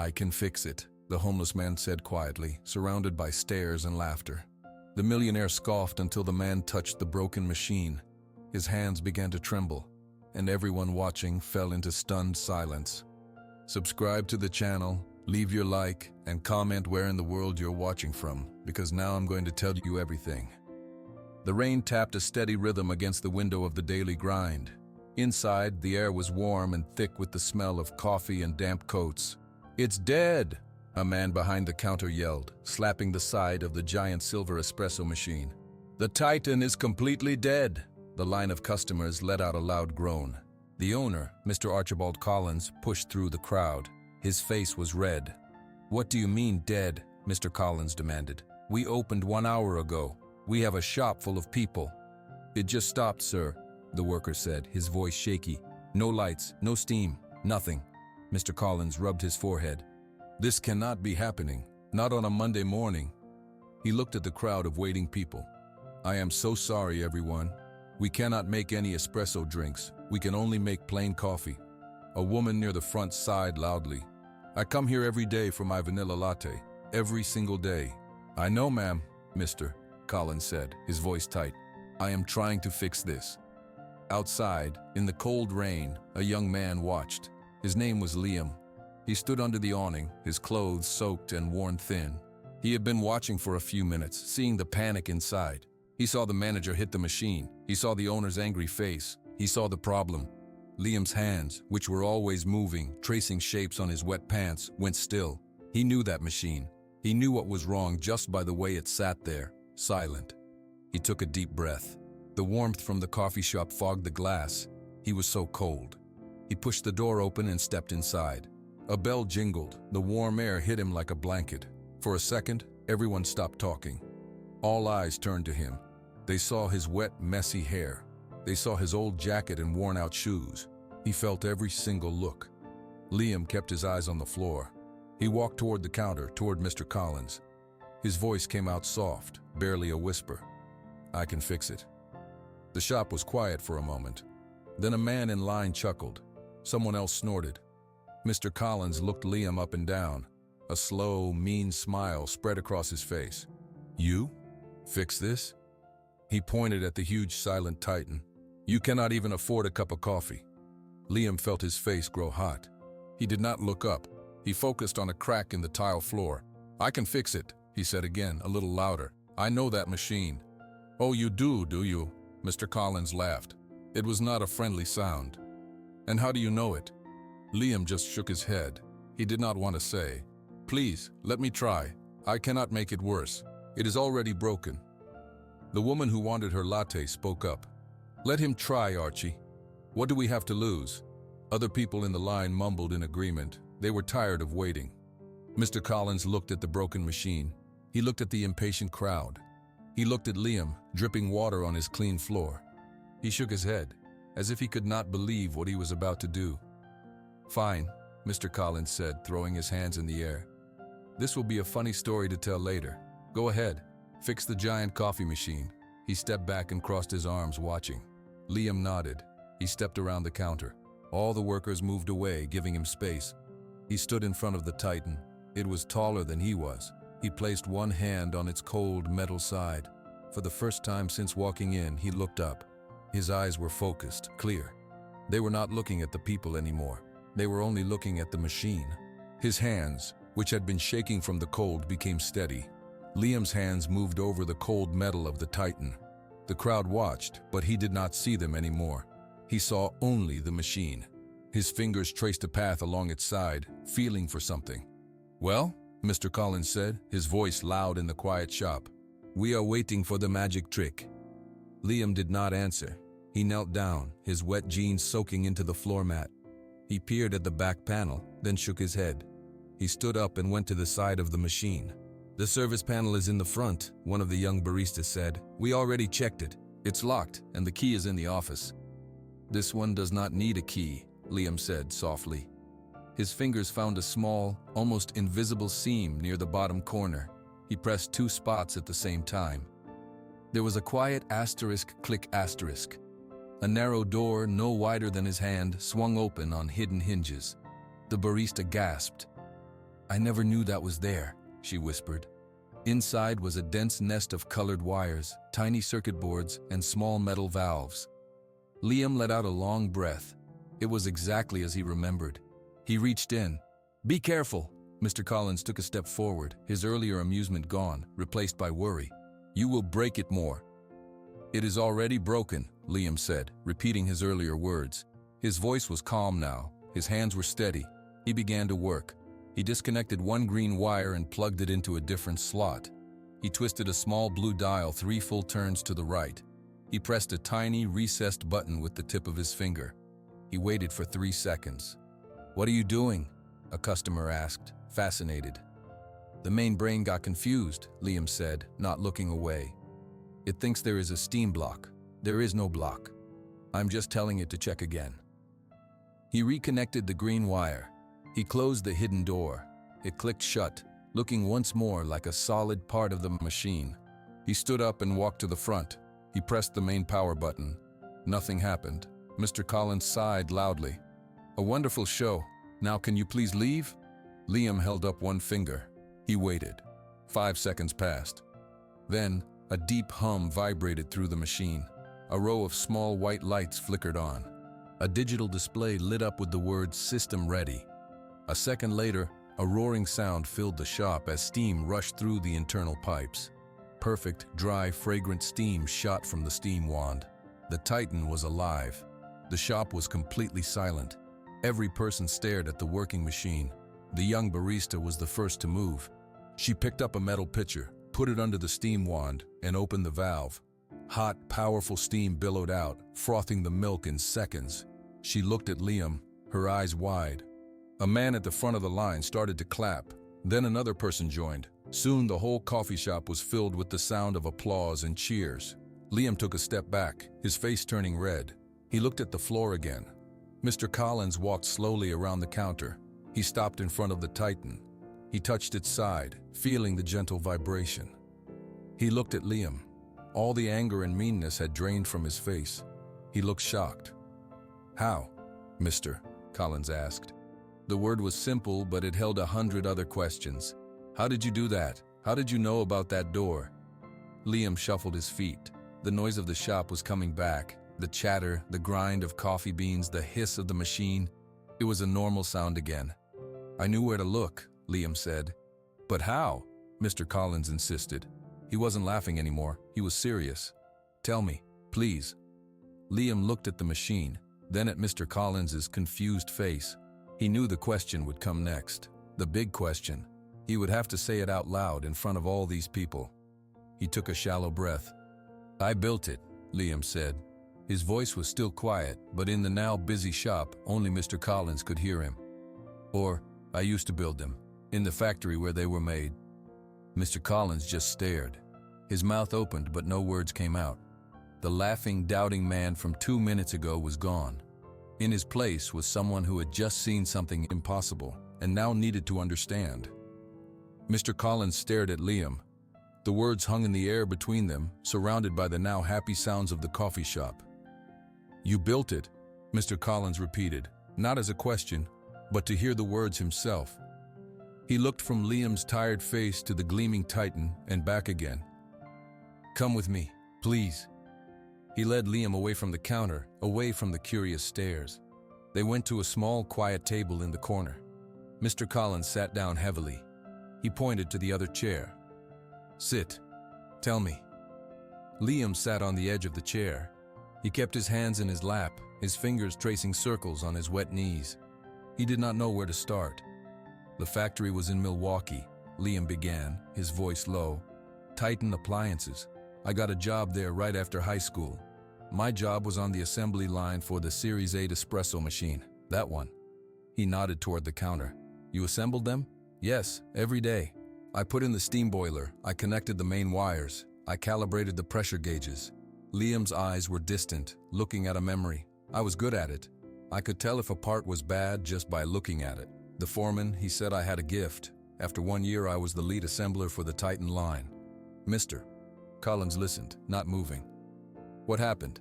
"I can fix it," the homeless man said quietly, surrounded by stares and laughter. The millionaire scoffed until the man touched the broken machine. His hands began to tremble, and everyone watching fell into stunned silence. Subscribe to the channel, leave your like, and comment where in the world you're watching from, because now I'm going to tell you everything. The rain tapped a steady rhythm against the window of the daily grind. Inside, the air was warm and thick with the smell of coffee and damp coats. "It's dead!" a man behind the counter yelled, slapping the side of the giant silver espresso machine. "The Titan is completely dead!" The line of customers let out a loud groan. The owner, Mr. Archibald Collins, pushed through the crowd. His face was red. "What do you mean, dead?" Mr. Collins demanded. "We opened 1 hour ago. We have a shop full of people." "It just stopped, sir," the worker said, his voice shaky. "No lights, no steam, nothing." Mr. Collins rubbed his forehead. "This cannot be happening, not on a Monday morning." He looked at the crowd of waiting people. "I am so sorry, everyone. We cannot make any espresso drinks. We can only make plain coffee." A woman near the front sighed loudly. "I come here every day for my vanilla latte, every single day." "I know, ma'am," Mr. Collins said, his voice tight. "I am trying to fix this." Outside, in the cold rain, a young man watched. His name was Liam. He stood under the awning, his clothes soaked and worn thin. He had been watching for a few minutes, seeing the panic inside. He saw the manager hit the machine. He saw the owner's angry face. He saw the problem. Liam's hands, which were always moving, tracing shapes on his wet pants, went still. He knew that machine. He knew what was wrong just by the way it sat there, silent. He took a deep breath. The warmth from the coffee shop fogged the glass. He was so cold. He pushed the door open and stepped inside. A bell jingled. The warm air hit him like a blanket. For a second, everyone stopped talking. All eyes turned to him. They saw his wet, messy hair. They saw his old jacket and worn-out shoes. He felt every single look. Liam kept his eyes on the floor. He walked toward the counter, toward Mr. Collins. His voice came out soft, barely a whisper. "I can fix it." The shop was quiet for a moment. Then a man in line chuckled. Someone else snorted. Mr. Collins looked Liam up and down. A slow, mean smile spread across his face. "You? Fix this?" He pointed at the huge silent Titan. "You cannot even afford a cup of coffee." Liam felt his face grow hot. He did not look up. He focused on a crack in the tile floor. "I can fix it," he said again, a little louder. "I know that machine." "Oh, you do you?" Mr. Collins laughed. It was not a friendly sound. "And how do you know it?" Liam just shook his head. He did not want to say, "Please, let me try. I cannot make it worse. It is already broken." The woman who wanted her latte spoke up. "Let him try, Archie. What do we have to lose?" Other people in the line mumbled in agreement. They were tired of waiting. Mr. Collins looked at the broken machine. He looked at the impatient crowd. He looked at Liam, dripping water on his clean floor. He shook his head, as if he could not believe what he was about to do. "Fine," Mr. Collins said, throwing his hands in the air. "This will be a funny story to tell later. Go ahead, fix the giant coffee machine." He stepped back and crossed his arms, watching. Liam nodded. He stepped around the counter. All the workers moved away, giving him space. He stood in front of the Titan. It was taller than he was. He placed one hand on its cold metal side. For the first time since walking in, he looked up. His eyes were focused, clear. They were not looking at the people anymore. They were only looking at the machine. His hands, which had been shaking from the cold, became steady. Liam's hands moved over the cold metal of the Titan. The crowd watched, but he did not see them anymore. He saw only the machine. His fingers traced a path along its side, feeling for something. "Well?" Mr. Collins said, his voice loud in the quiet shop. "We are waiting for the magic trick." Liam did not answer. He knelt down, his wet jeans soaking into the floor mat. He peered at the back panel, then shook his head. He stood up and went to the side of the machine. "The service panel is in the front," one of the young baristas said. "We already checked it. It's locked, and the key is in the office." "This one does not need a key," Liam said softly. His fingers found a small, almost invisible seam near the bottom corner. He pressed 2 spots at the same time. There was a quiet asterisk, click asterisk. A narrow door, no wider than his hand, swung open on hidden hinges. The barista gasped. I never knew that was there, she whispered. Inside was a dense nest of colored wires, tiny circuit boards, and small metal valves. Liam let out a long breath. It was exactly as he remembered. He reached in. "Be careful!" Mr. Collins took a step forward, his earlier amusement gone, replaced by worry. "You will break it more." "It is already broken," Liam said, repeating his earlier words. His voice was calm now. His hands were steady. He began to work. He disconnected one green wire and plugged it into a different slot. He twisted a small blue dial 3 full turns to the right. He pressed a tiny, recessed button with the tip of his finger. He waited for 3 seconds. "What are you doing?" a customer asked, fascinated. "The main brain got confused," Liam said, not looking away. "It thinks there is a steam block. There is no block. I'm just telling it to check again." He reconnected the green wire. He closed the hidden door. It clicked shut, looking once more like a solid part of the machine. He stood up and walked to the front. He pressed the main power button. Nothing happened. Mr. Collins sighed loudly. "A wonderful show. Now can you please leave?" Liam held up one finger. He waited. 5 seconds passed. Then, a deep hum vibrated through the machine. A row of small white lights flickered on. A digital display lit up with the words "System Ready." A second later, a roaring sound filled the shop as steam rushed through the internal pipes. Perfect, dry, fragrant steam shot from the steam wand. The Titan was alive. The shop was completely silent. Every person stared at the working machine. The young barista was the first to move. She picked up a metal pitcher, put it under the steam wand, and opened the valve. Hot, powerful steam billowed out, frothing the milk in seconds. She looked at Liam, her eyes wide. A man at the front of the line started to clap. Then another person joined. Soon the whole coffee shop was filled with the sound of applause and cheers. Liam took a step back, his face turning red. He looked at the floor again. Mr. Collins walked slowly around the counter. He stopped in front of the Titan. He touched its side, feeling the gentle vibration. He looked at Liam. All the anger and meanness had drained from his face. He looked shocked. "How, Mr. Collins asked. The word was simple, but it held 100 other questions. "How did you do that? How did you know about that door?" Liam shuffled his feet. The noise of the shop was coming back. The chatter, the grind of coffee beans, the hiss of the machine. It was a normal sound again. "I knew where to look," Liam said. "But how?" Mr. Collins insisted. He wasn't laughing anymore. He was serious. "Tell me, please." Liam looked at the machine, then at Mr. Collins's confused face. He knew the question would come next. The big question. He would have to say it out loud in front of all these people. He took a shallow breath. "I built it," Liam said. His voice was still quiet, but in the now busy shop, only Mr. Collins could hear him. "Or, I used to build them, in the factory where they were made." Mr. Collins just stared. His mouth opened, but no words came out. The laughing, doubting man from 2 minutes ago was gone. In his place was someone who had just seen something impossible and now needed to understand. Mr. Collins stared at Liam. The words hung in the air between them, surrounded by the now happy sounds of the coffee shop. "You built it," Mr. Collins repeated, not as a question, but to hear the words himself. He looked from Liam's tired face to the gleaming Titan and back again. "Come with me, please." He led Liam away from the counter, away from the curious stares. They went to a small, quiet table in the corner. Mr. Collins sat down heavily. He pointed to the other chair. "Sit. Tell me." Liam sat on the edge of the chair. He kept his hands in his lap, his fingers tracing circles on his wet knees. He did not know where to start. "The factory was in Milwaukee," Liam began, his voice low. "Titan Appliances. I got a job there right after high school. My job was on the assembly line for the Series 8 espresso machine, that one." He nodded toward the counter. "You assembled them?" "Yes, every day. I put in the steam boiler, I connected the main wires, I calibrated the pressure gauges." Liam's eyes were distant, looking at a memory. "I was good at it. I could tell if a part was bad just by looking at it. The foreman, he said I had a gift. After 1 year, I was the lead assembler for the Titan line." "Mr. Collins listened, not moving. "What happened?"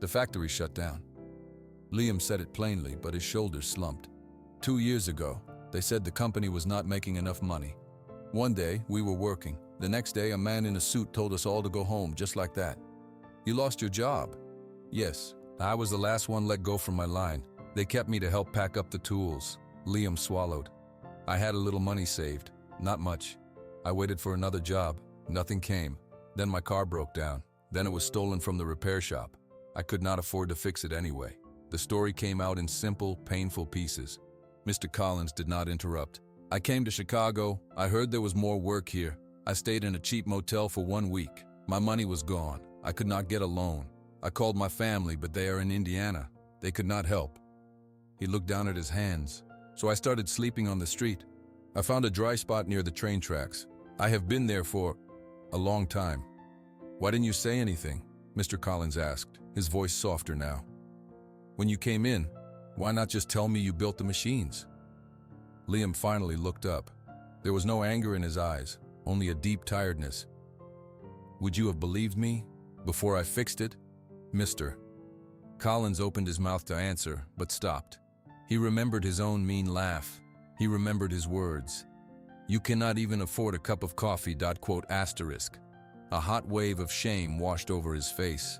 "The factory shut down." Liam said it plainly, but his shoulders slumped. 2 years ago, They said the company was not making enough money. One day, we were working. The next day, a man in a suit told us all to go home, just like that. You lost your job? Yes. I was the last one let go from my line. They kept me to help pack up the tools. Liam swallowed. I had a little money saved. Not much. I waited for another job. Nothing came. Then my car broke down. Then it was stolen from the repair shop. I could not afford to fix it anyway. The story came out in simple, painful pieces. Mr. Collins did not interrupt. I came to Chicago. I heard there was more work here. I stayed in a cheap motel for 1 week. My money was gone. I could not get a loan. I called my family, but they are in Indiana. They could not help. He looked down at his hands. So I started sleeping on the street. I found a dry spot near the train tracks. I have been there for a long time. Why didn't you say anything? Mr. Collins asked, his voice softer now. When you came in, why not just tell me you built the machines? Liam finally looked up. There was no anger in his eyes, only a deep tiredness. Would you have believed me before I fixed it? Mr. Collins opened his mouth to answer, but stopped. He remembered his own mean laugh. He remembered his words. You cannot even afford a cup of coffee. ***. A hot wave of shame washed over his face.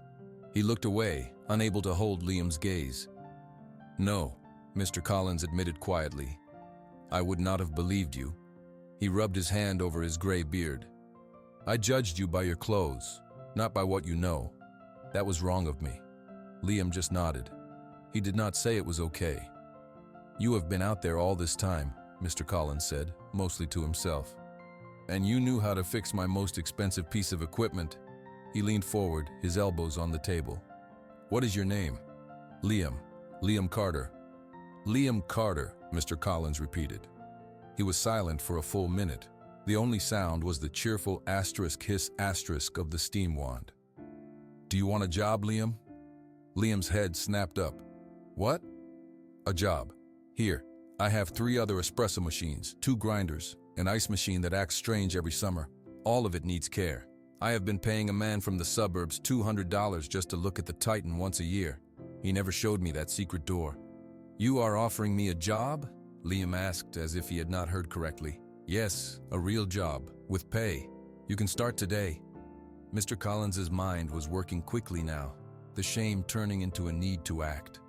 He looked away, unable to hold Liam's gaze. No, Mr. Collins admitted quietly. I would not have believed you. He rubbed his hand over his gray beard. I judged you by your clothes, not by what you know. That was wrong of me. Liam just nodded. He did not say it was okay. You have been out there all this time, Mr. Collins said, mostly to himself. And you knew how to fix my most expensive piece of equipment. He leaned forward, his elbows on the table. What is your name? Liam. Liam Carter. Liam Carter, Mr. Collins repeated. He was silent for a full minute. The only sound was the cheerful *hiss* of the steam wand. Do you want a job, Liam? Liam's head snapped up. What? A job. Here, I have 3 other espresso machines, 2 grinders, an ice machine that acts strange every summer. All of it needs care. I have been paying a man from the suburbs $200 just to look at the Titan once a year. He never showed me that secret door. You are offering me a job? Liam asked as if he had not heard correctly. Yes, a real job, with pay. You can start today. Mr. Collins's mind was working quickly now, the shame turning into a need to act.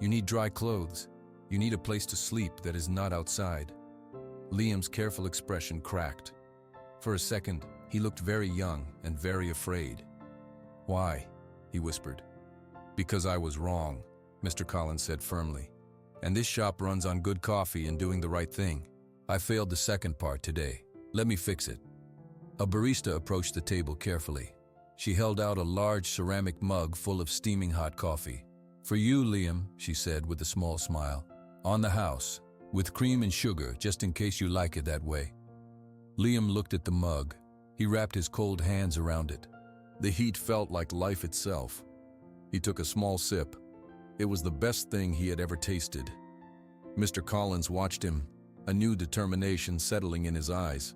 You need dry clothes. You need a place to sleep that is not outside. Liam's careful expression cracked. For a second, he looked very young and very afraid. Why? He whispered. Because I was wrong, Mr. Collins said firmly. And this shop runs on good coffee and doing the right thing. I failed the second part today. Let me fix it. A barista approached the table carefully. She held out a large ceramic mug full of steaming hot coffee. For you, Liam, she said with a small smile. On the house, with cream and sugar, just in case you like it that way. Liam looked at the mug. He wrapped his cold hands around it. The heat felt like life itself. He took a small sip. It was the best thing he had ever tasted. Mr. Collins watched him, a new determination settling in his eyes.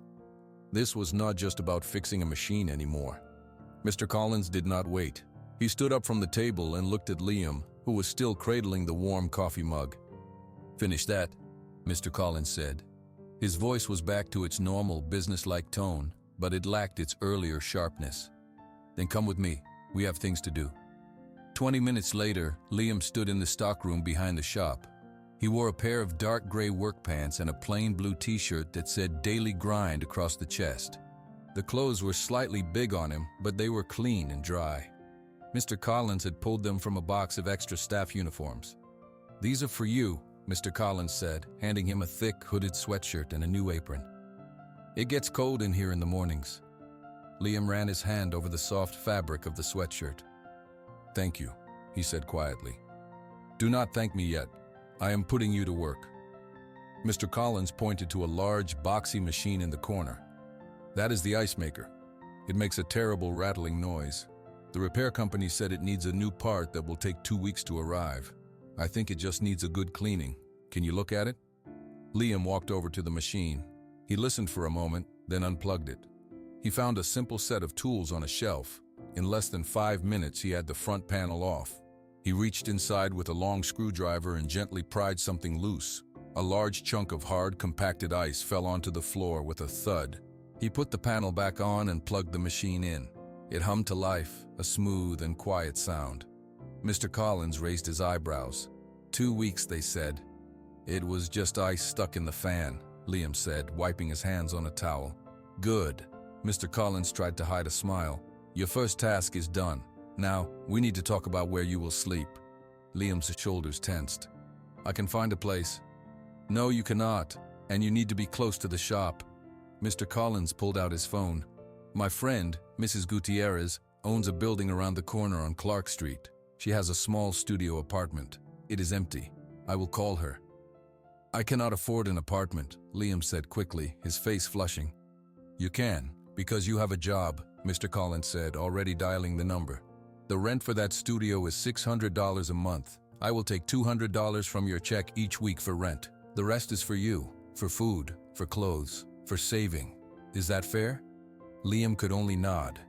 This was not just about fixing a machine anymore. Mr. Collins did not wait. He stood up from the table and looked at Liam, who was still cradling the warm coffee mug. Finish that, Mr. Collins said. His voice was back to its normal, businesslike tone, but it lacked its earlier sharpness. Then come with me. We have things to do. 20 minutes later, Liam stood in the stockroom behind the shop. He wore a pair of dark gray work pants and a plain blue t-shirt that said Daily Grind across the chest. The clothes were slightly big on him, but they were clean and dry. Mr. Collins had pulled them from a box of extra staff uniforms. These are for you, Mr. Collins said, handing him a thick, hooded sweatshirt and a new apron. It gets cold in here in the mornings. Liam ran his hand over the soft fabric of the sweatshirt. Thank you, he said quietly. Do not thank me yet. I am putting you to work. Mr. Collins pointed to a large, boxy machine in the corner. That is the ice maker. It makes a terrible rattling noise. The repair company said it needs a new part that will take 2 weeks to arrive. I think it just needs a good cleaning. Can you look at it? Liam walked over to the machine. He listened for a moment, then unplugged it. He found a simple set of tools on a shelf. In less than 5 minutes, he had the front panel off. He reached inside with a long screwdriver and gently pried something loose. A large chunk of hard, compacted ice fell onto the floor with a thud. He put the panel back on and plugged the machine in. It hummed to life, a smooth and quiet sound. Mr. Collins raised his eyebrows. 2 weeks, they said. It was just ice stuck in the fan, Liam said, wiping his hands on a towel. Good. Mr. Collins tried to hide a smile. Your first task is done. Now, we need to talk about where you will sleep. Liam's shoulders tensed. I can find a place. No, you cannot, and you need to be close to the shop. Mr. Collins pulled out his phone. My friend, Mrs. Gutierrez, owns a building around the corner on Clark Street. She has a small studio apartment. It is empty. I will call her. I cannot afford an apartment, Liam said quickly, his face flushing. You can, because you have a job, Mr. Collins said, already dialing the number. The rent for that studio is $600 a month. I will take $200 from your check each week for rent. The rest is for you, for food, for clothes, for saving. Is that fair? Liam could only nod.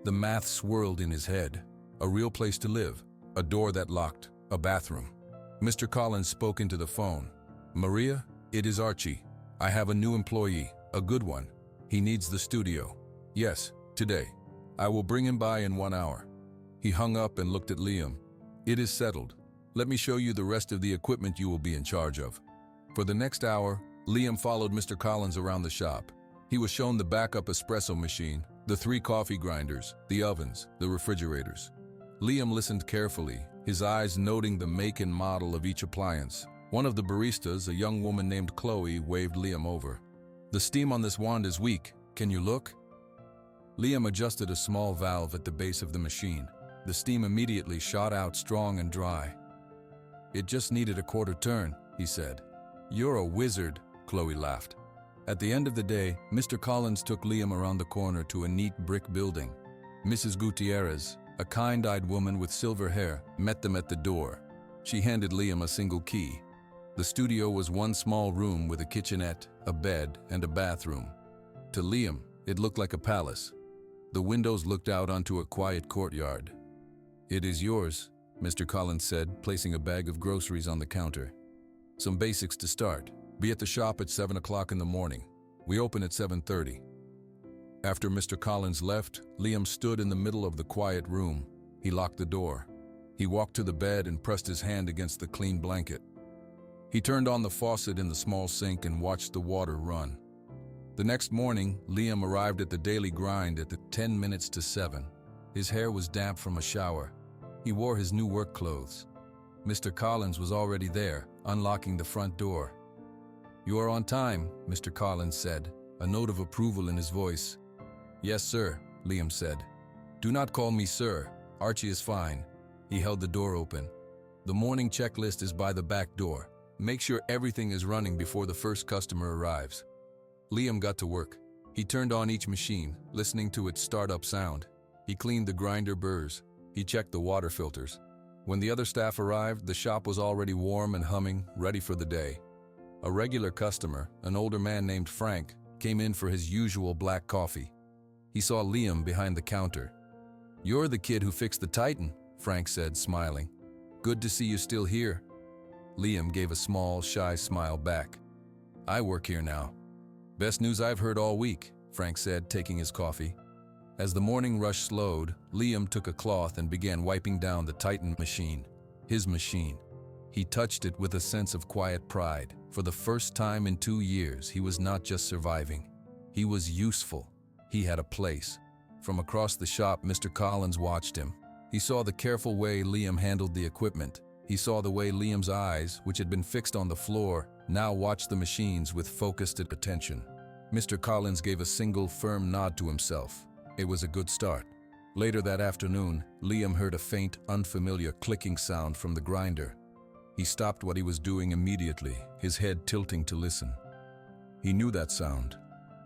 The math swirled in his head. A real place to live, a door that locked, a bathroom. Mr. Collins spoke into the phone. Maria, it is Archie. I have a new employee, a good one. He needs the studio. Yes, today. I will bring him by in 1 hour. He hung up and looked at Liam. It is settled. Let me show you the rest of the equipment you will be in charge of. For the next hour, Liam followed Mr. Collins around the shop. He was shown the backup espresso machine, the 3 coffee grinders, the ovens, the refrigerators. Liam listened carefully, his eyes noting the make and model of each appliance. One of the baristas, a young woman named Chloe, waved Liam over. The steam on this wand is weak. Can you look? Liam adjusted a small valve at the base of the machine. The steam immediately shot out strong and dry. It just needed a quarter turn, he said. You're a wizard, Chloe laughed. At the end of the day, Mr. Collins took Liam around the corner to a neat brick building. Mrs. Gutierrez, a kind-eyed woman with silver hair, met them at the door. She handed Liam a single key. The studio was one small room with a kitchenette, a bed, and a bathroom. To Liam, it looked like a palace. The windows looked out onto a quiet courtyard. It is yours, Mr. Collins said, placing a bag of groceries on the counter. Some basics to start. Be at the shop at 7 o'clock in the morning. We open at 7:30. After Mr. Collins left, Liam stood in the middle of the quiet room. He locked the door. He walked to the bed and pressed his hand against the clean blanket. He turned on the faucet in the small sink and watched the water run. The next morning, Liam arrived at the daily grind at 10 minutes to 7. His hair was damp from a shower. He wore his new work clothes. Mr. Collins was already there, unlocking the front door. You are on time, Mr. Collins said, a note of approval in his voice. Yes, sir, Liam said. Do not call me sir. Archie is fine. He held the door open. The morning checklist is by the back door. Make sure everything is running before the first customer arrives. Liam got to work. He turned on each machine, listening to its startup sound. He cleaned the grinder burrs. He checked the water filters. When the other staff arrived, the shop was already warm and humming, ready for the day. A regular customer, an older man named Frank, came in for his usual black coffee. He saw Liam behind the counter. You're the kid who fixed the Titan, Frank said, smiling. Good to see you still here. Liam gave a small, shy smile back. I work here now. Best news I've heard all week, Frank said, taking his coffee. As the morning rush slowed, Liam took a cloth and began wiping down the Titan machine. His machine. He touched it with a sense of quiet pride. For the first time in 2 years, he was not just surviving. He was useful. He had a place. From across the shop, Mr. Collins watched him. He saw the careful way Liam handled the equipment. He saw the way Liam's eyes, which had been fixed on the floor, now watched the machines with focused attention. Mr. Collins gave a single firm nod to himself. It was a good start. Later that afternoon, Liam heard a faint, unfamiliar clicking sound from the grinder. He stopped what he was doing immediately, his head tilting to listen. He knew that sound.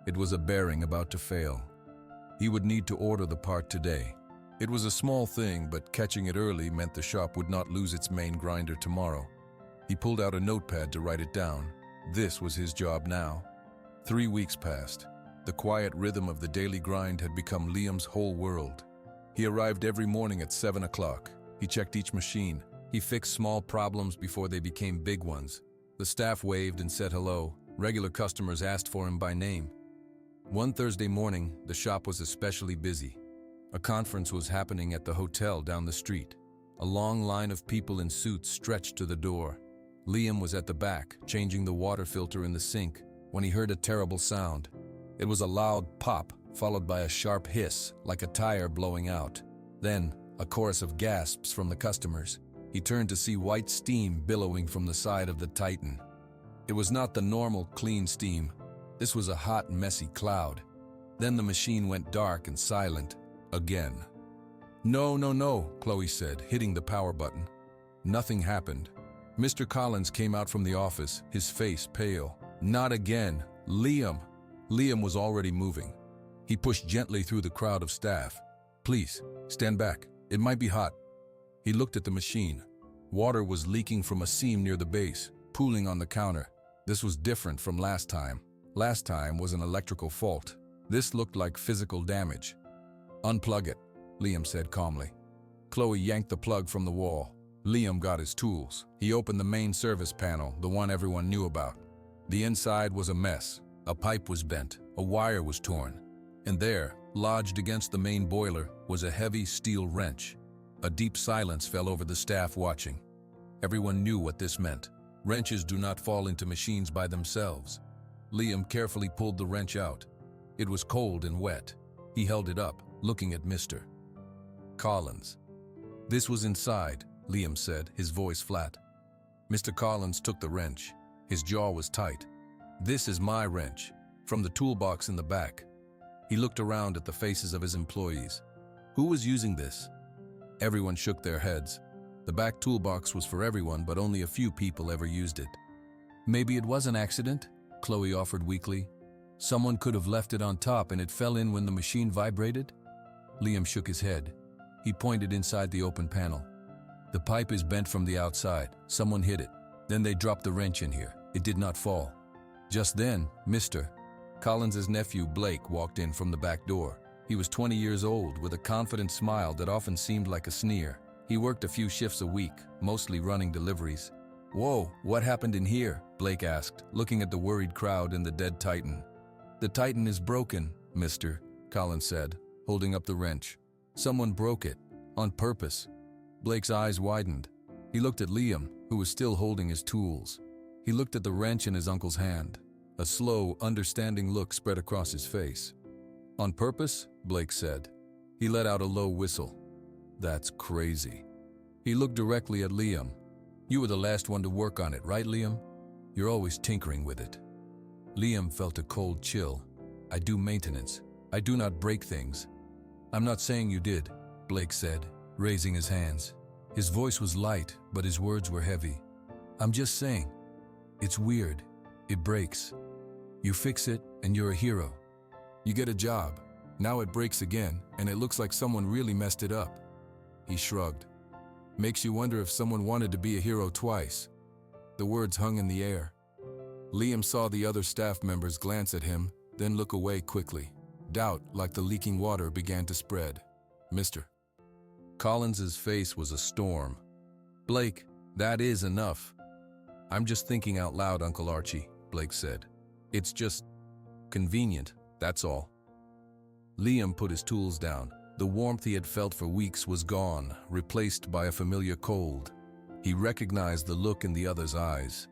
It was a bearing about to fail. He would need to order the part today. It was a small thing, but catching it early meant the shop would not lose its main grinder tomorrow. He pulled out a notepad to write it down. This was his job now. 3 weeks passed. The quiet rhythm of the daily grind had become Liam's whole world. He arrived every morning at 7 o'clock. He checked each machine. He fixed small problems before they became big ones. The staff waved and said hello. Regular customers asked for him by name. One Thursday morning, the shop was especially busy. A conference was happening at the hotel down the street. A long line of people in suits stretched to the door. Liam was at the back, changing the water filter in the sink, when he heard a terrible sound. It was a loud pop, followed by a sharp hiss, like a tire blowing out. Then, a chorus of gasps from the customers. He turned to see white steam billowing from the side of the Titan. It was not the normal, clean steam. This was a hot, messy cloud. Then the machine went dark and silent, again. "No, no, no," Chloe said, hitting the power button. Nothing happened. Mr. Collins came out from the office, his face pale. "Not again, Liam." Liam was already moving. He pushed gently through the crowd of staff. "Please, stand back. It might be hot." He looked at the machine. Water was leaking from a seam near the base, pooling on the counter. This was different from last time. Last time was an electrical fault. This looked like physical damage. "Unplug it," Liam said calmly. Chloe yanked the plug from the wall. Liam got his tools. He opened the main service panel, the one everyone knew about. The inside was a mess. A pipe was bent, a wire was torn. And there, lodged against the main boiler, was a heavy steel wrench. A deep silence fell over the staff watching. Everyone knew what this meant. Wrenches do not fall into machines by themselves. Liam carefully pulled the wrench out. It was cold and wet. He held it up, looking at Mr. Collins. "This was inside," Liam said, his voice flat. Mr. Collins took the wrench. His jaw was tight. "This is my wrench, from the toolbox in the back." He looked around at the faces of his employees. Who was using this? Everyone shook their heads. The back toolbox was for everyone, but only a few people ever used it. "Maybe it was an accident," Chloe offered weakly. "Someone could have left it on top and it fell in when the machine vibrated?" Liam shook his head. He pointed inside the open panel. "The pipe is bent from the outside. Someone hit it. Then they dropped the wrench in here. It did not fall." Just then, Mr. Collins's nephew Blake walked in from the back door. He was 20 years old, with a confident smile that often seemed like a sneer. He worked a few shifts a week, mostly running deliveries. "Whoa, what happened in here?" Blake asked, looking at the worried crowd and the dead Titan. "The Titan is broken, Mr. Collins said, holding up the wrench. "Someone broke it, on purpose." Blake's eyes widened. He looked at Liam, who was still holding his tools. He looked at the wrench in his uncle's hand. A slow, understanding look spread across his face. "On purpose?" Blake said. He let out a low whistle. "That's crazy." He looked directly at Liam. "You were the last one to work on it, right, Liam? You're always tinkering with it." Liam felt a cold chill. "I do maintenance. I do not break things." "I'm not saying you did," Blake said, raising his hands. His voice was light, but his words were heavy. "I'm just saying. It's weird. It breaks. You fix it, and you're a hero. You get a job. Now it breaks again, and it looks like someone really messed it up." He shrugged. "Makes you wonder if someone wanted to be a hero twice." The words hung in the air. Liam saw the other staff members glance at him, then look away quickly. Doubt, like the leaking water, began to spread. "Mr. Collins's face was a storm. "Blake, that is enough." "I'm just thinking out loud, Uncle Archie," Blake said. "It's just convenient, that's all." Liam put his tools down. The warmth he had felt for weeks was gone, replaced by a familiar cold. He recognized the look in the other's eyes.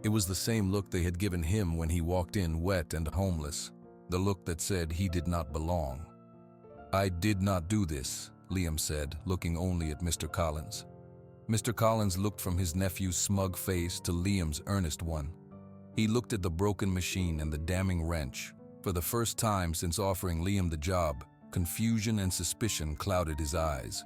It was the same look they had given him when he walked in wet and homeless, the look that said he did not belong. "I did not do this," Liam said, looking only at Mr. Collins. Mr. Collins looked from his nephew's smug face to Liam's earnest one. He looked at the broken machine and the damning wrench. For the first time since offering Liam the job, confusion and suspicion clouded his eyes.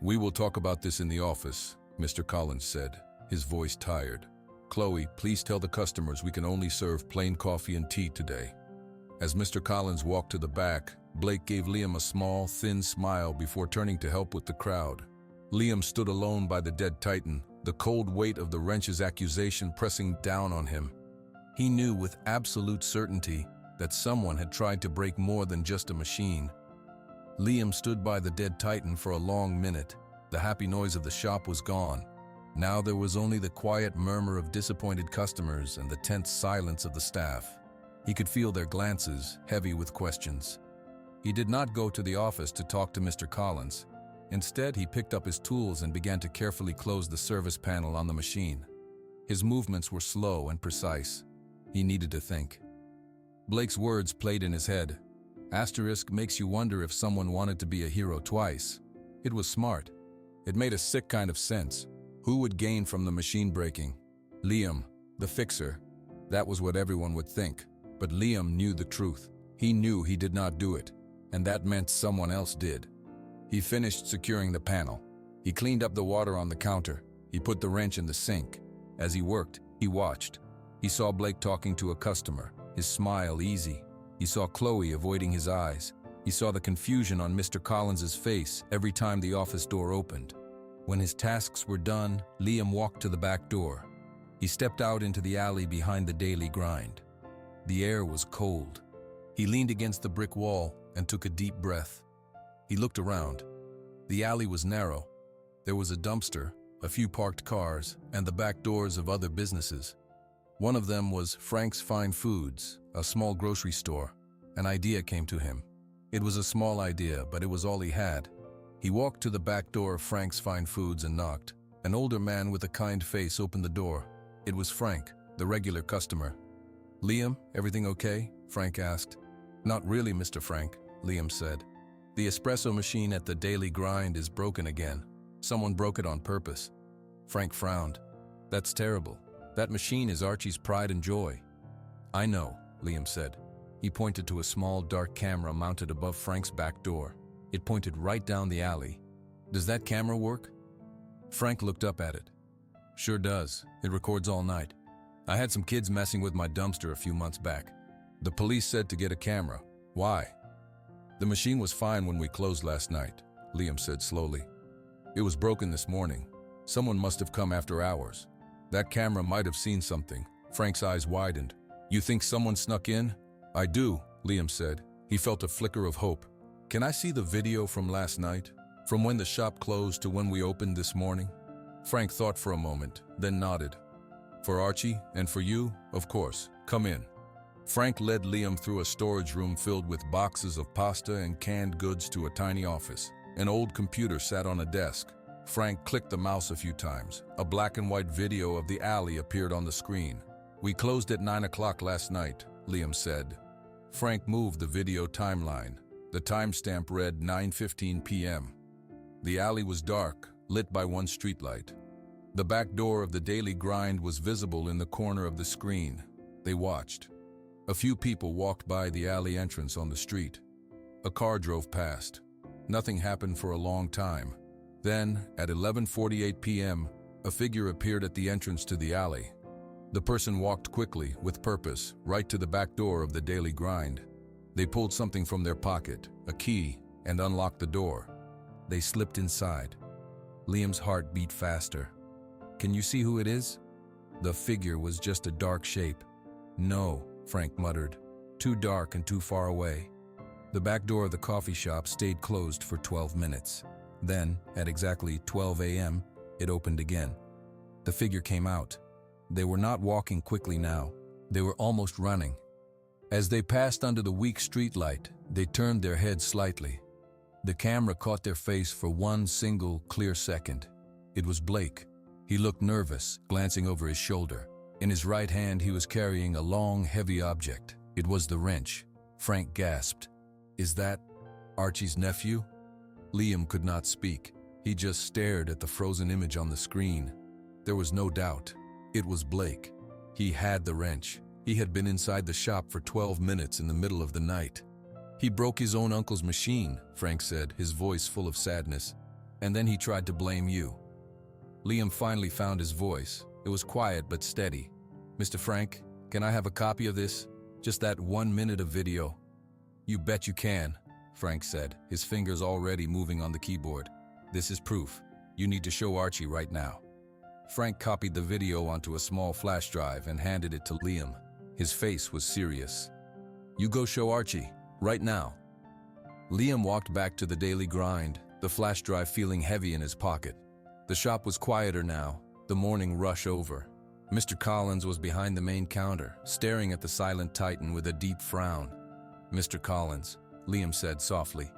"We will talk about this in the office," Mr. Collins said, his voice tired. "Chloe, please tell the customers we can only serve plain coffee and tea today." As Mr. Collins walked to the back, Blake gave Liam a small, thin smile before turning to help with the crowd. Liam stood alone by the dead Titan, the cold weight of the wrench's accusation pressing down on him. He knew with absolute certainty that someone had tried to break more than just a machine. Liam stood by the dead Titan for a long minute. The happy noise of the shop was gone. Now there was only the quiet murmur of disappointed customers and the tense silence of the staff. He could feel their glances, heavy with questions. He did not go to the office to talk to Mr. Collins. Instead, he picked up his tools and began to carefully close the service panel on the machine. His movements were slow and precise. He needed to think. Blake's words played in his head. Asterisk makes you wonder if someone wanted to be a hero twice. It was smart. It made a sick kind of sense. Who would gain from the machine breaking? Liam, the fixer. That was what everyone would think. But Liam knew the truth. He knew he did not do it, and that meant someone else did. He finished securing the panel. He cleaned up the water on the counter. He put the wrench in the sink. As he worked, he watched. He saw Blake talking to a customer, his smile easy. He saw Chloe avoiding his eyes. He saw the confusion on Mr. Collins's face every time the office door opened. When his tasks were done, Liam walked to the back door. He stepped out into the alley behind the daily grind. The air was cold. He leaned against the brick wall and took a deep breath. He looked around. The alley was narrow. There was a dumpster, a few parked cars, and the back doors of other businesses. One of them was Frank's Fine Foods, a small grocery store. An idea came to him. It was a small idea, but it was all he had. He walked to the back door of Frank's Fine Foods and knocked. An older man with a kind face opened the door. It was Frank, the regular customer. "Liam, everything okay?" Frank asked. "Not really, Mr. Frank," Liam said. "The espresso machine at the daily grind is broken again. Someone broke it on purpose." Frank frowned. "That's terrible. That machine is Archie's pride and joy." "I know," Liam said. He pointed to a small dark camera mounted above Frank's back door. It pointed right down the alley. "Does that camera work?" Frank looked up at it. "Sure does. It records all night. I had some kids messing with my dumpster a few months back. The police said to get a camera. Why?" "The machine was fine when we closed last night," Liam said slowly. "It was broken this morning. Someone must have come after hours. That camera might have seen something." Frank's eyes widened. "You think someone snuck in?" "I do," Liam said. He felt a flicker of hope. "Can I see the video from last night? From when the shop closed to when we opened this morning?" Frank thought for a moment, then nodded. "For Archie and for you, of course. Come in." Frank led Liam through a storage room filled with boxes of pasta and canned goods to a tiny office. An old computer sat on a desk. Frank clicked the mouse a few times. A black and white video of the alley appeared on the screen. "We closed at 9 o'clock last night," Liam said. Frank moved the video timeline. The timestamp read 9:15 p.m. The alley was dark, lit by one streetlight. The back door of the daily grind was visible in the corner of the screen. They watched. A few people walked by the alley entrance on the street. A car drove past. Nothing happened for a long time. Then, at 11:48 p.m., a figure appeared at the entrance to the alley. The person walked quickly, with purpose, right to the back door of the daily grind. They pulled something from their pocket, a key, and unlocked the door. They slipped inside. Liam's heart beat faster. "Can you see who it is?" The figure was just a dark shape. "No," Frank muttered. "Too dark and too far away." The back door of the coffee shop stayed closed for 12 minutes. Then, at exactly 12 a.m., it opened again. The figure came out. They were not walking quickly now. They were almost running. As they passed under the weak streetlight, they turned their heads slightly. The camera caught their face for one single, clear second. It was Blake. He looked nervous, glancing over his shoulder. In his right hand, he was carrying a long, heavy object. It was the wrench. Frank gasped. "Is that Archie's nephew?" Liam could not speak. He just stared at the frozen image on the screen. There was no doubt. It was Blake. He had the wrench. He had been inside the shop for 12 minutes in the middle of the night. "He broke his own uncle's machine," Frank said, his voice full of sadness. "And then he tried to blame you." Liam finally found his voice. It was quiet but steady. "Mr. Frank, can I have a copy of this? Just that 1 minute of video." "You bet you can," Frank said, his fingers already moving on the keyboard. "This is proof. You need to show Archie right now." Frank copied the video onto a small flash drive and handed it to Liam. His face was serious. "You go show Archie, right now." Liam walked back to the daily grind, the flash drive feeling heavy in his pocket. The shop was quieter now. The morning rush over. Mr. Collins was behind the main counter, staring at the silent Titan with a deep frown. "Mr. Collins," Liam said softly.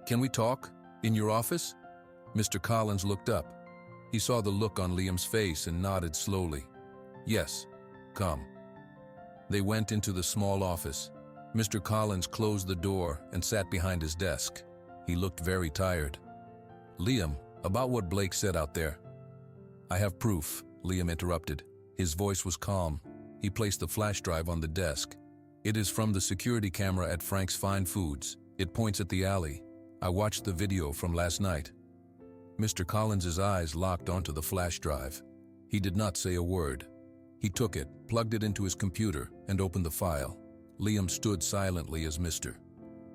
"Can we talk? In your office?" Mr. Collins looked up. He saw the look on Liam's face and nodded slowly. "Yes, come." They went into the small office. Mr. Collins closed the door and sat behind his desk. He looked very tired. "Liam, about what Blake said out there." "I have proof," Liam interrupted. His voice was calm. He placed the flash drive on the desk. "It is from the security camera at Frank's Fine Foods. It points at the alley. I watched the video from last night." Mr. Collins's eyes locked onto the flash drive. He did not say a word. He took it, plugged it into his computer, and opened the file. Liam stood silently as Mr.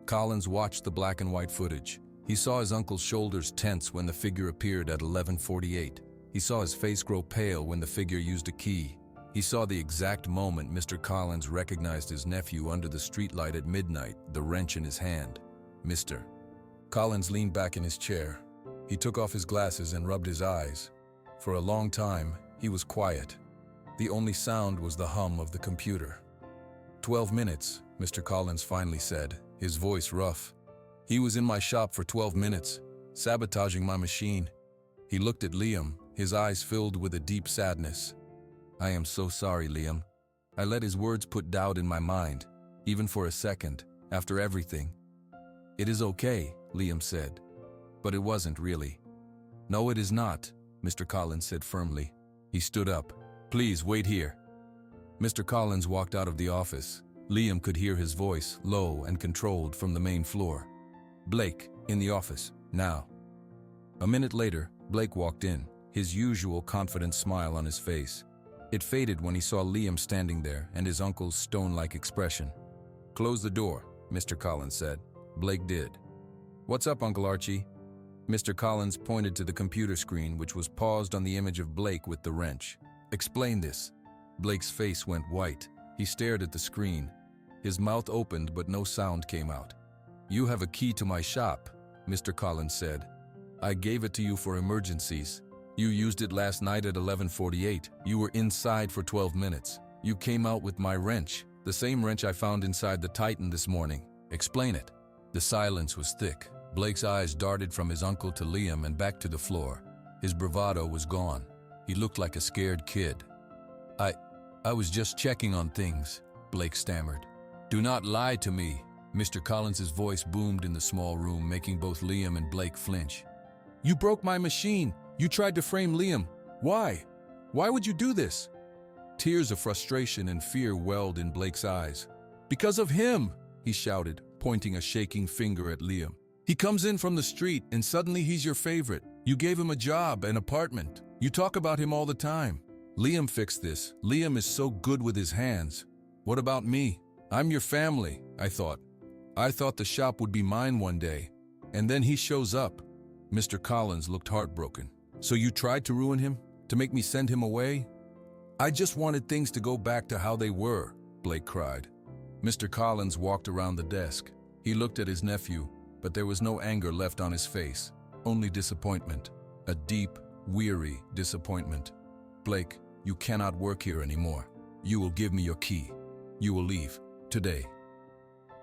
Collins watched the black and white footage. He saw his uncle's shoulders tense when the figure appeared at 11:48. He saw his face grow pale when the figure used a key. He saw the exact moment Mr. Collins recognized his nephew under the streetlight at midnight, the wrench in his hand. Mr. Collins leaned back in his chair. He took off his glasses and rubbed his eyes. For a long time, he was quiet. The only sound was the hum of the computer. 12 minutes, Mr. Collins finally said, his voice rough. "He was in my shop for 12 minutes, sabotaging my machine." He looked at Liam, his eyes filled with a deep sadness. "I am so sorry, Liam. I let his words put doubt in my mind, even for a second, after everything." "It is okay," Liam said. "But it wasn't really." "No, it is not," Mr. Collins said firmly. He stood up. "Please wait here." Mr. Collins walked out of the office. Liam could hear his voice, low and controlled, from the main floor. "Blake, in the office, now." A minute later, Blake walked in, his usual confident smile on his face. It faded when he saw Liam standing there and his uncle's stone-like expression. "Close the door," Mr. Collins said. Blake did. "What's up, Uncle Archie?" Mr. Collins pointed to the computer screen, which was paused on the image of Blake with the wrench. "Explain this." Blake's face went white. He stared at the screen. His mouth opened, but no sound came out. "You have a key to my shop," Mr. Collins said. "I gave it to you for emergencies. You used it last night at 11:48. You were inside for 12 minutes. You came out with my wrench, the same wrench I found inside the Titan this morning. Explain it." The silence was thick. Blake's eyes darted from his uncle to Liam and back to the floor. His bravado was gone. He looked like a scared kid. I was just checking on things," Blake stammered. "Do not lie to me." Mr. Collins's voice boomed in the small room, making both Liam and Blake flinch. "You broke my machine. You tried to frame Liam. Why? Why would you do this?" Tears of frustration and fear welled in Blake's eyes. "Because of him," he shouted, pointing a shaking finger at Liam. "He comes in from the street and suddenly he's your favorite. You gave him a job, an apartment. You talk about him all the time. Liam fixed this. Liam is so good with his hands. What about me? I'm your family, I thought. I thought the shop would be mine one day. And then he shows up." Mr. Collins looked heartbroken. "So you tried to ruin him? To make me send him away?" "I just wanted things to go back to how they were," Blake cried. Mr. Collins walked around the desk. He looked at his nephew, but there was no anger left on his face, only disappointment. A deep, weary disappointment. "Blake, you cannot work here anymore. You will give me your key. You will leave. Today."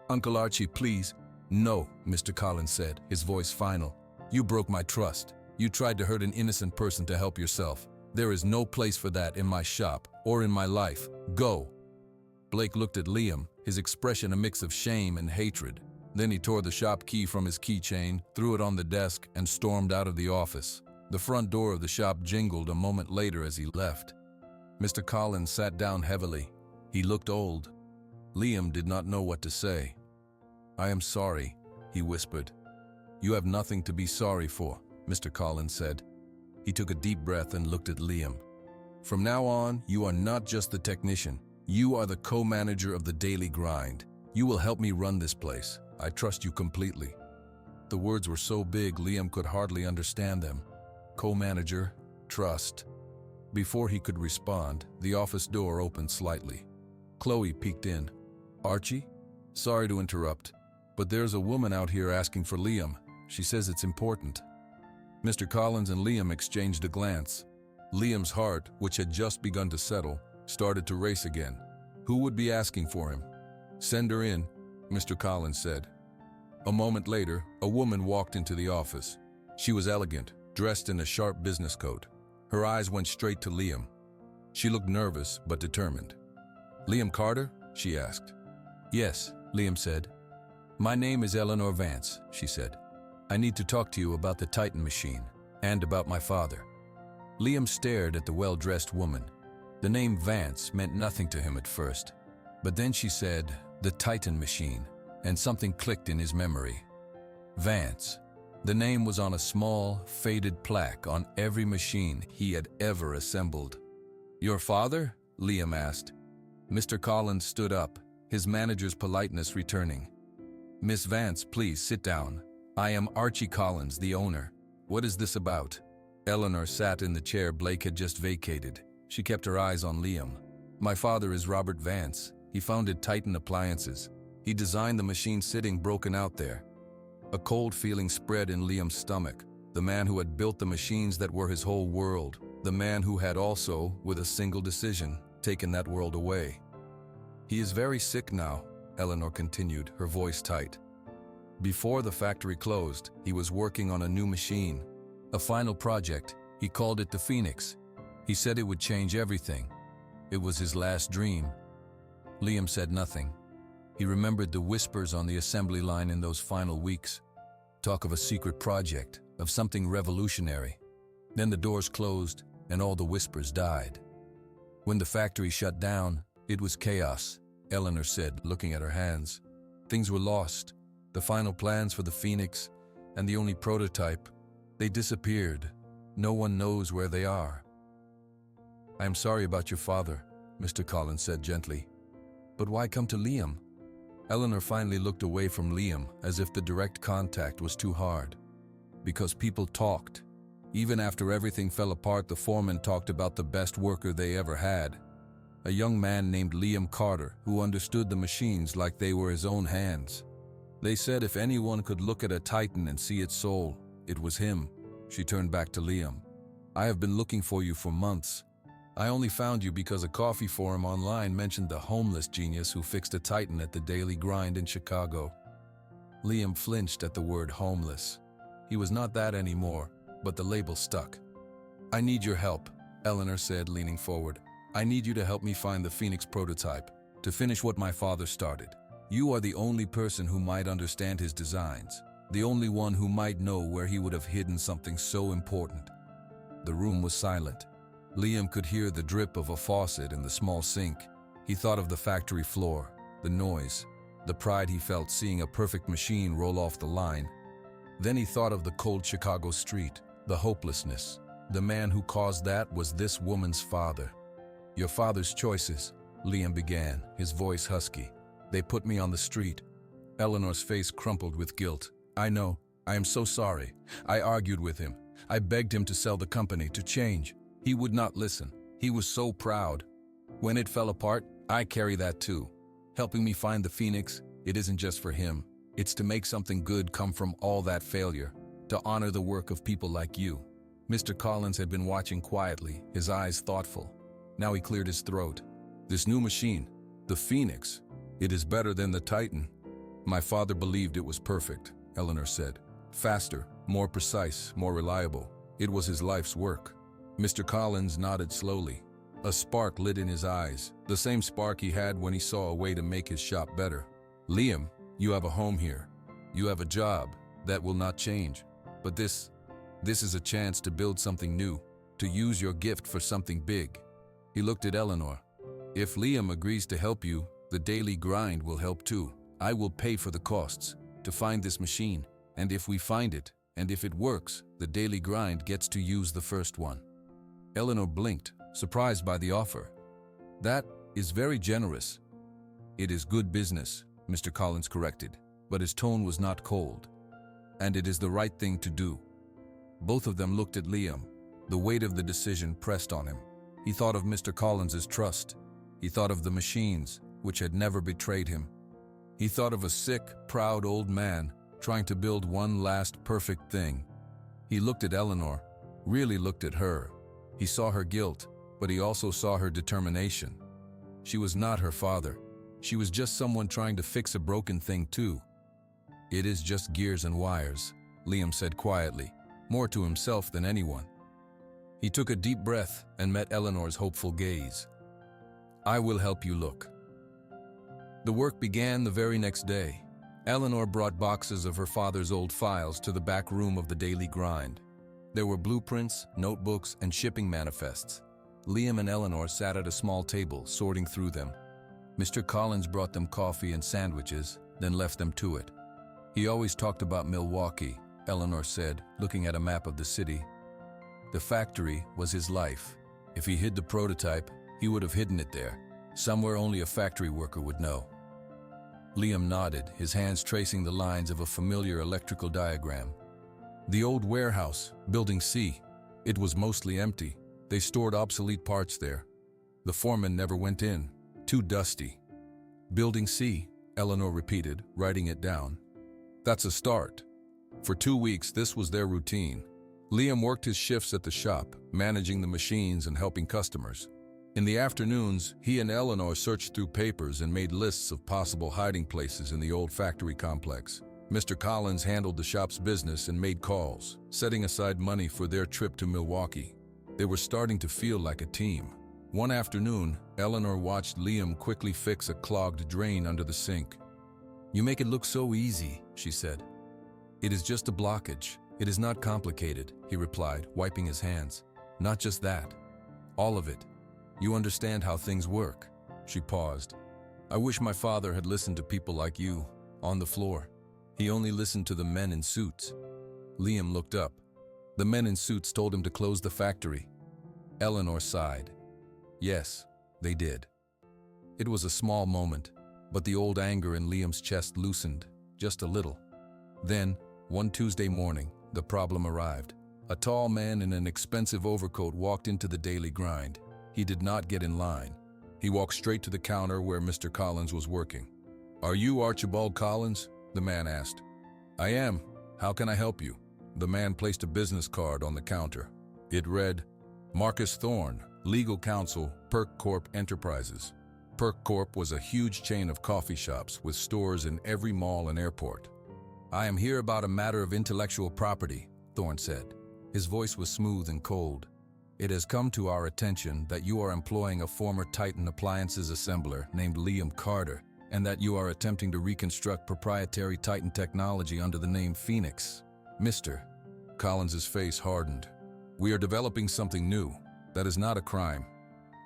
"Uncle Archie, please." "No," Mr. Collins said, his voice final. "You broke my trust. You tried to hurt an innocent person to help yourself. There is no place for that in my shop or in my life. Go." Blake looked at Liam, his expression a mix of shame and hatred. Then he tore the shop key from his keychain, threw it on the desk, and stormed out of the office. The front door of the shop jingled a moment later as he left. Mr. Collins sat down heavily. He looked old. Liam did not know what to say. "I am sorry," he whispered. "You have nothing to be sorry for," Mr. Collins said. He took a deep breath and looked at Liam. "From now on, you are not just the technician. You are the co-manager of the daily grind. You will help me run this place. I trust you completely." The words were so big Liam could hardly understand them. Co-manager, trust. Before he could respond, the office door opened slightly. Chloe peeked in. "Archie? Sorry to interrupt, but there's a woman out here asking for Liam. She says it's important." Mr. Collins and Liam exchanged a glance. Liam's heart, which had just begun to settle, started to race again. Who would be asking for him? "Send her in," Mr. Collins said. A moment later, a woman walked into the office. She was elegant, dressed in a sharp business coat. Her eyes went straight to Liam. She looked nervous but determined. "Liam Carter?" she asked. "Yes," Liam said. "My name is Eleanor Vance," she said. "I need to talk to you about the Titan machine and about my father." Liam stared at the well-dressed woman. The name Vance meant nothing to him at first. But then she said, "the Titan machine," and something clicked in his memory. Vance. The name was on a small, faded plaque on every machine he had ever assembled. "Your father?" Liam asked. Mr. Collins stood up, his manager's politeness returning. "Miss Vance, please sit down. I am Archie Collins, the owner. What is this about?" Eleanor sat in the chair Blake had just vacated. She kept her eyes on Liam. "My father is Robert Vance. He founded Titan Appliances. He designed the machine sitting broken out there." A cold feeling spread in Liam's stomach. The man who had built the machines that were his whole world. The man who had also, with a single decision, taken that world away. "He is very sick now," Eleanor continued, her voice tight. "Before the factory closed, he was working on a new machine. A final project. He called it the Phoenix. He said it would change everything. It was his last dream." Liam said nothing. He remembered the whispers on the assembly line in those final weeks. Talk of a secret project, of something revolutionary. Then the doors closed, and all the whispers died. When the factory shut down, it was chaos, Eleanor said, looking at her hands. Things were lost. The final plans for the Phoenix, and the only prototype, they disappeared. No one knows where they are. "I am sorry about your father," Mr. Collins said gently. "But why come to Liam?" Eleanor finally looked away from Liam, as if the direct contact was too hard. "Because people talked. Even after everything fell apart, the foreman talked about the best worker they ever had. A young man named Liam Carter, who understood the machines like they were his own hands. They said if anyone could look at a Titan and see its soul, it was him." She turned back to Liam. "I have been looking for you for months. I only found you because a coffee forum online mentioned the homeless genius who fixed a Titan at the Daily Grind in Chicago." Liam flinched at the word homeless. He was not that anymore, but the label stuck. "I need your help," Eleanor said, leaning forward. "I need you to help me find the Phoenix prototype, to finish what my father started. You are the only person who might understand his designs, the only one who might know where he would have hidden something so important." The room was silent. Liam could hear the drip of a faucet in the small sink. He thought of the factory floor, the noise, the pride he felt seeing a perfect machine roll off the line. Then he thought of the cold Chicago street, the hopelessness. The man who caused that was this woman's father. "Your father's choices," Liam began, his voice husky. "They put me on the street." Eleanor's face crumpled with guilt. "I know. I am so sorry. I argued with him. I begged him to sell the company, to change. He would not listen. He was so proud. When it fell apart, I carry that too. Helping me find the Phoenix, it isn't just for him. It's to make something good come from all that failure, to honor the work of people like you." Mr. Collins had been watching quietly, his eyes thoughtful. Now he cleared his throat. "This new machine, the Phoenix, it is better than the Titan." "My father believed it was perfect," Eleanor said. "Faster, more precise, more reliable. It was his life's work." Mr. Collins nodded slowly. A spark lit in his eyes, the same spark he had when he saw a way to make his shop better. "Liam, you have a home here. You have a job. That will not change. But this is a chance to build something new, to use your gift for something big." He looked at Eleanor. "If Liam agrees to help you, the Daily Grind will help too. I will pay for the costs, to find this machine. And if we find it, and if it works, the Daily Grind gets to use the first one." Eleanor blinked, surprised by the offer. "That is very generous." "It is good business," Mr. Collins corrected, but his tone was not cold. "And it is the right thing to do." Both of them looked at Liam. The weight of the decision pressed on him. He thought of Mr. Collins's trust. He thought of the machines, which had never betrayed him. He thought of a sick, proud old man trying to build one last perfect thing. He looked at Eleanor, really looked at her. He saw her guilt, but he also saw her determination. She was not her father. She was just someone trying to fix a broken thing too. "It is just gears and wires," Liam said quietly, more to himself than anyone. He took a deep breath and met Eleanor's hopeful gaze. "I will help you look." The work began the very next day. Eleanor brought boxes of her father's old files to the back room of the daily grind. There were blueprints, notebooks, and shipping manifests. Liam and Eleanor sat at a small table, sorting through them. Mr. Collins brought them coffee and sandwiches, then left them to it. "He always talked about Milwaukee," Eleanor said, looking at a map of the city. "The factory was his life. If he hid the prototype, he would have hidden it there, somewhere only a factory worker would know." Liam nodded, his hands tracing the lines of a familiar electrical diagram. "The old warehouse, Building C. It was mostly empty. They stored obsolete parts there. The foreman never went in. Too dusty." "Building C," Eleanor repeated, writing it down. "That's a start." For 2 weeks, this was their routine. Liam worked his shifts at the shop, managing the machines and helping customers. In the afternoons, he and Eleanor searched through papers and made lists of possible hiding places in the old factory complex. Mr. Collins handled the shop's business and made calls, setting aside money for their trip to Milwaukee. They were starting to feel like a team. One afternoon, Eleanor watched Liam quickly fix a clogged drain under the sink. "You make it look so easy," she said. "It is just a blockage. It is not complicated," he replied, wiping his hands. "Not just that. All of it. You understand how things work." She paused. "I wish my father had listened to people like you, on the floor. He only listened to the men in suits." Liam looked up. The men in suits told him to close the factory. Eleanor sighed. Yes, they did. It was a small moment, but the old anger in Liam's chest loosened, just a little. Then, one Tuesday morning, the problem arrived. A tall man in an expensive overcoat walked into the daily grind. He did not get in line. He walked straight to the counter where Mr. Collins was working. "Are you Archibald Collins?" the man asked. "I am. How can I help you?" The man placed a business card on the counter. It read, "Marcus Thorne, Legal Counsel, Perk Corp Enterprises." Perk Corp was a huge chain of coffee shops with stores in every mall and airport. "I am here about a matter of intellectual property," Thorne said. His voice was smooth and cold. "It has come to our attention that you are employing a former Titan appliances assembler named Liam Carter, and that you are attempting to reconstruct proprietary Titan technology under the name Phoenix." "Mr." Collins's face hardened. "We are developing something new. That is not a crime.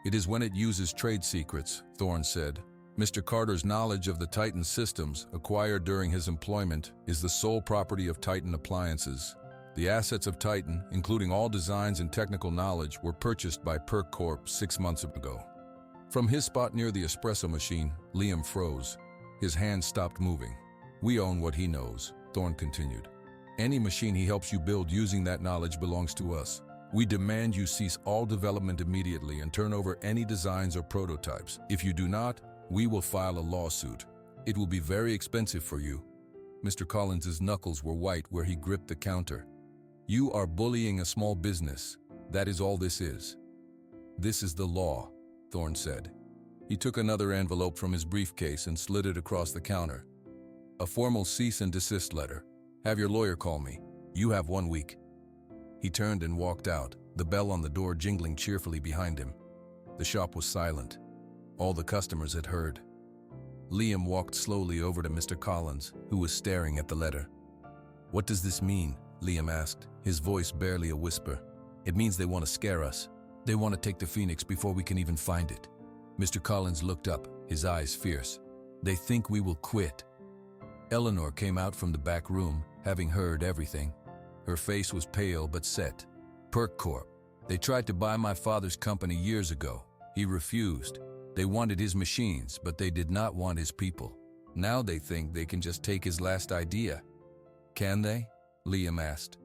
It is when it uses trade secrets," Thorne said. "Mr. Carter's knowledge of the Titan systems acquired during his employment is the sole property of Titan Appliances. The assets of Titan, including all designs and technical knowledge, were purchased by Perk Corp 6 months ago." From his spot near the espresso machine, Liam froze. His hands stopped moving. "We own what he knows," Thorne continued. "Any machine he helps you build using that knowledge belongs to us. We demand you cease all development immediately and turn over any designs or prototypes. If you do not, we will file a lawsuit. It will be very expensive for you." Mr. Collins's knuckles were white where he gripped the counter. "You are bullying a small business. That is all this is." "This is the law," Thorne said. He took another envelope from his briefcase and slid it across the counter. "A formal cease and desist letter. Have your lawyer call me. You have 1 week." He turned and walked out, the bell on the door jingling cheerfully behind him. The shop was silent. All the customers had heard. Liam walked slowly over to Mr. Collins, who was staring at the letter. "What does this mean?" Liam asked, his voice barely a whisper. "It means they want to scare us. They want to take the Phoenix before we can even find it." Mr. Collins looked up, his eyes fierce. "They think we will quit." Eleanor came out from the back room, having heard everything. Her face was pale but set. "Perk Corp. They tried to buy my father's company years ago. He refused. They wanted his machines, but they did not want his people. Now they think they can just take his last idea." "Can they?" Liam asked.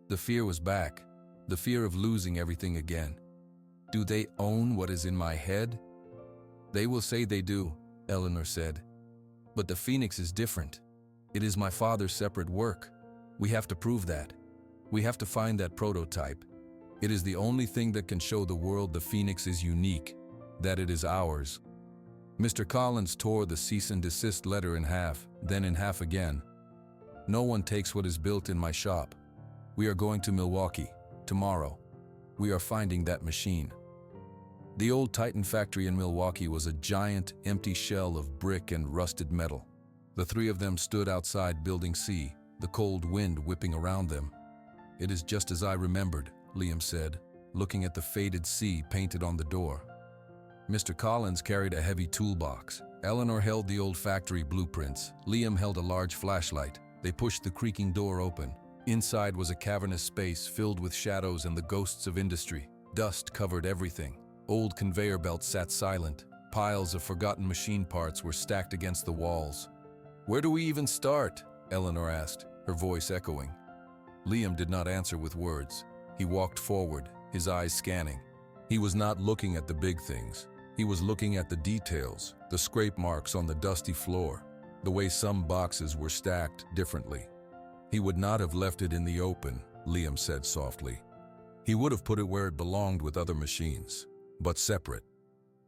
The fear was back, the fear of losing everything again. "Do they own what is in my head?" "They will say they do," Eleanor said. "But the Phoenix is different. It is my father's separate work. We have to prove that. We have to find that prototype. It is the only thing that can show the world the Phoenix is unique, that it is ours. Mr. Collins tore the cease and desist letter in half, then in half again. No one takes what is built in my shop. We are going to Milwaukee, tomorrow. We are finding that machine. The old Titan factory in Milwaukee was a giant, empty shell of brick and rusted metal. The three of them stood outside Building C, the cold wind whipping around them. It is just as I remembered, Liam said, looking at the faded C painted on the door. Mr. Collins carried a heavy toolbox. Eleanor held the old factory blueprints. Liam held a large flashlight. They pushed the creaking door open. Inside was a cavernous space filled with shadows and the ghosts of industry. Dust covered everything. Old conveyor belts sat silent. Piles of forgotten machine parts were stacked against the walls. "Where do we even start?" Eleanor asked, her voice echoing. Liam did not answer with words. He walked forward, his eyes scanning. He was not looking at the big things. He was looking at the details, the scrape marks on the dusty floor, the way some boxes were stacked differently. He would not have left it in the open, Liam said softly. He would have put it where it belonged with other machines, but separate.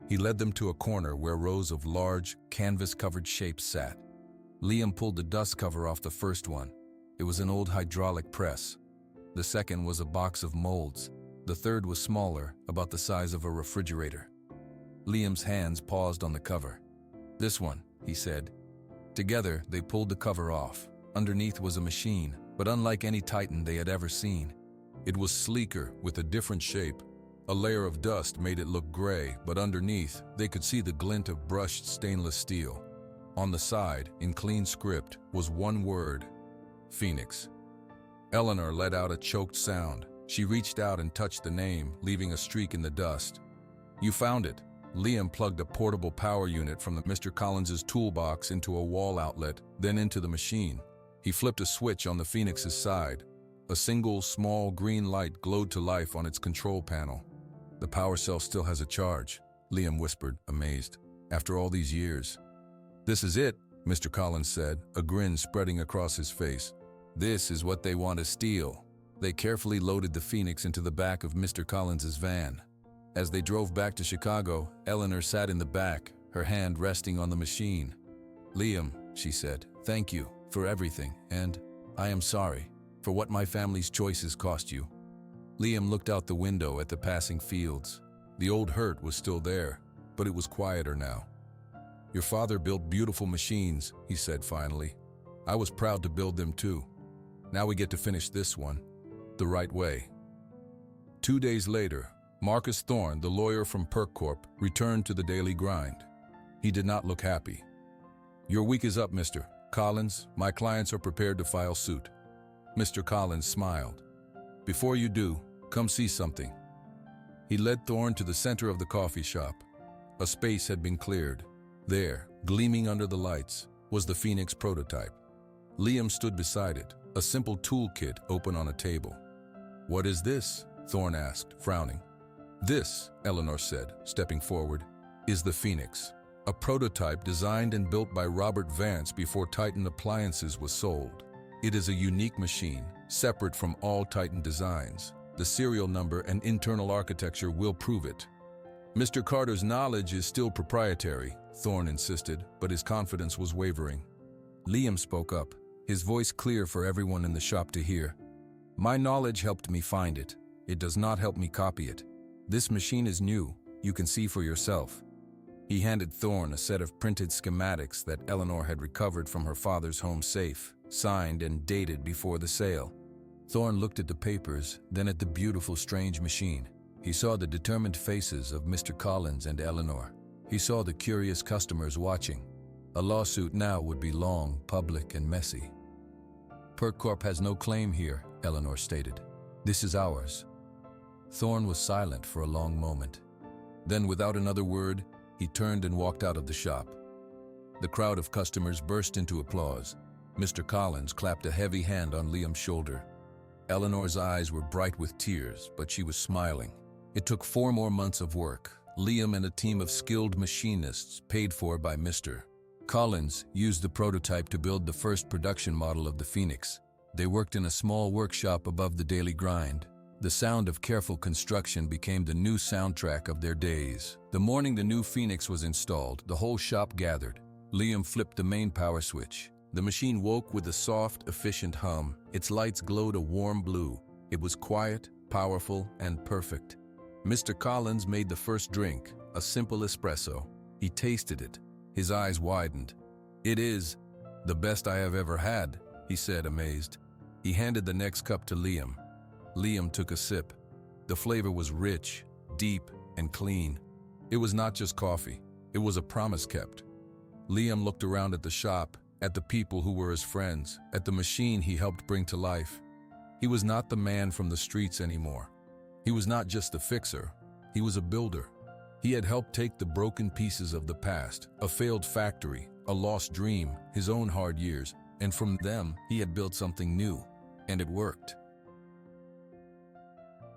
He led them to a corner where rows of large, canvas-covered shapes sat. Liam pulled the dust cover off the first one. It was an old hydraulic press. The second was a box of molds. The third was smaller, about the size of a refrigerator. Liam's hands paused on the cover. "This one," he said. Together, they pulled the cover off. Underneath was a machine, but unlike any Titan they had ever seen. It was sleeker, with a different shape. A layer of dust made it look gray, but underneath, they could see the glint of brushed stainless steel. On the side, in clean script, was one word: Phoenix. Eleanor let out a choked sound. She reached out and touched the name, leaving a streak in the dust. "You found it." Liam plugged a portable power unit from Mr. Collins's toolbox into a wall outlet, then into the machine. He flipped a switch on the Phoenix's side. A single, small green light glowed to life on its control panel. "The power cell still has a charge," Liam whispered, amazed. "After all these years." "This is it," Mr. Collins said, a grin spreading across his face. "This is what they want to steal." They carefully loaded the Phoenix into the back of Mr. Collins's van. As they drove back to Chicago, Eleanor sat in the back, her hand resting on the machine. "Liam," she said, "thank you for everything, and I am sorry for what my family's choices cost you." Liam looked out the window at the passing fields. The old hurt was still there, but it was quieter now. "Your father built beautiful machines," he said finally. "I was proud to build them too. Now we get to finish this one the right way." 2 days later, Marcus Thorne, the lawyer from Perk Corp, returned to the daily grind. He did not look happy. "Your week is up, Mr. Collins. My clients are prepared to file suit." Mr. Collins smiled. "Before you do, come see something." He led Thorne to the center of the coffee shop. A space had been cleared. There, gleaming under the lights, was the Phoenix prototype. Liam stood beside it, a simple toolkit open on a table. "What is this?" Thorne asked, frowning. "This," Eleanor said, stepping forward, "is the Phoenix, a prototype designed and built by Robert Vance before Titan Appliances was sold. It is a unique machine, separate from all Titan designs. The serial number and internal architecture will prove it." "Mr. Carter's knowledge is still proprietary," Thorne insisted, but his confidence was wavering. Liam spoke up, his voice clear for everyone in the shop to hear. "My knowledge helped me find it. It does not help me copy it. This machine is new. You can see for yourself." He handed Thorne a set of printed schematics that Eleanor had recovered from her father's home safe, signed and dated before the sale. Thorne looked at the papers, then at the beautiful, strange machine. He saw the determined faces of Mr. Collins and Eleanor. He saw the curious customers watching. A lawsuit now would be long, public, and messy. "Perk Corp has no claim here," Eleanor stated. "This is ours." Thorne was silent for a long moment. Then, without another word, he turned and walked out of the shop. The crowd of customers burst into applause. Mr. Collins clapped a heavy hand on Liam's shoulder. Eleanor's eyes were bright with tears, but she was smiling. It took 4 more months of work. Liam and a team of skilled machinists, paid for by Mr. Collins, used the prototype to build the first production model of the Phoenix. They worked in a small workshop above the daily grind. The sound of careful construction became the new soundtrack of their days. The morning the new Phoenix was installed, the whole shop gathered. Liam flipped the main power switch. The machine woke with a soft, efficient hum. Its lights glowed a warm blue. It was quiet, powerful, and perfect. Mr. Collins made the first drink, a simple espresso. He tasted it. His eyes widened. "It is the best I have ever had," he said, amazed. He handed the next cup to Liam. Liam took a sip. The flavor was rich, deep, and clean. It was not just coffee. It was a promise kept. Liam looked around at the shop, at the people who were his friends, at the machine he helped bring to life. He was not the man from the streets anymore. He was not just a fixer. He was a builder. He had helped take the broken pieces of the past, a failed factory, a lost dream, his own hard years, and from them he had built something new. And it worked.